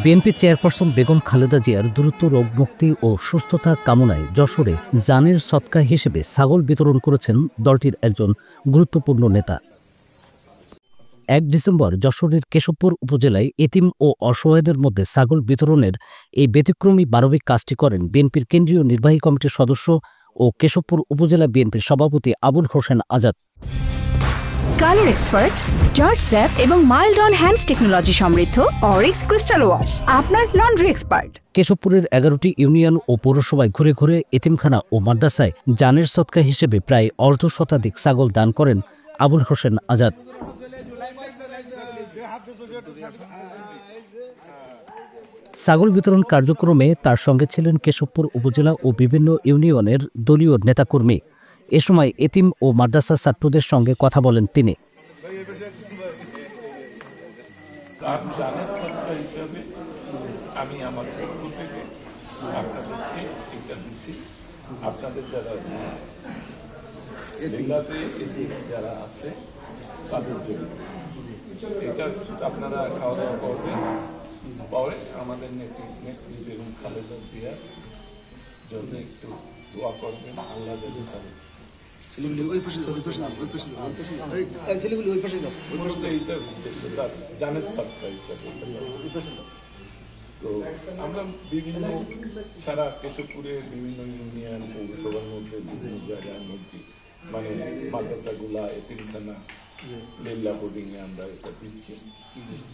BNP chairperson Begum Khaleda জিয়ার দ্রুত রোগমুক্তি ও সুস্থতা কামনায় যশোরে জানের সদকা হিসেবে ছাগল বিতরণ করেছেন দলটির একজন গুরুত্বপূর্ণ নেতা। ১ ডিসেম্বর যশোরের কেশবপুর উপজেলায় এতিম ও অসহায়দের মধ্যে ছাগল বিতরণের এই ব্যতিক্রমী মানবিক কাজটি করেন বিএনপির কেন্দ্রীয় নির্বাহী কমিটির সদস্য ও কেশবপুর উপজেলা বিএনপির সভাপতি Abul Hossain Azad. Colour expert, George sap এবং মাইল্ড অন হ্যান্ডস টেকনোলজি সমৃদ্ধ অরিক্স ক্রিস্টাল ওয়াশ আপনার লন্ড্রি এক্সপার্ট। কেশবপুরের ১১টি ইউনিয়ন ও পৌরসভায় ঘুরে ঘুরে এতিমখানা ও মাদ্রাসায় জানের সদকা হিসেবে প্রায় অর্ধশতাধিক ছাগল দান করেন আবুল হোসেন আজাদ। ছাগল বিতরণ কার্যক্রমে তার সঙ্গে ছিলেন কেশবপুর উপজেলা ও বিভিন্ন ইউনিয়নের দলীয় নেতাকর্মী। এ সময় এতিম ও মাদ্রাসা ছাত্রদের সঙ্গে কথা বলেন তিনি। আমি আমার পক্ষ থেকে আপনাদেরকে এটা দিচ্ছি, আপনাদের যারা জেলাতে যারা আছে তাদের জন্য এটা আপনারা খাওয়া দাওয়া করবেন। পরে আমাদের নেত্রী বেগম খালেদা জিয়ার জন্য একটু দোয়া করবেন, আল্লাহ যাতে তাদের জানের সদকা হিসাবে। তো আমরা বিভিন্ন সারা কেশবপুরের বিভিন্ন ইউনিয়ন পৌরসভার মধ্যে বিভিন্ন জায়গার মধ্যে মানে মাদ্রাসাগুলা, এতিমখানা, লীলা বোর্ডিং এ আমরা এটা দিচ্ছি।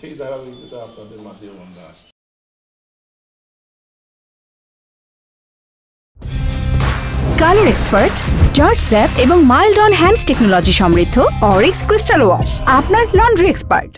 সেই ধারাবাহিকতা আপনাদের মাধ্যমে আমরা আসছি। কালার এক্সপার্ট, জর্জ স্যাপ এবং মাইল্ড অন হ্যান্ডস টেকনোলজি সমৃদ্ধ অরিক্স ক্রিস্টাল ওয়াশ আপনার লন্ড্রি এক্সপার্ট।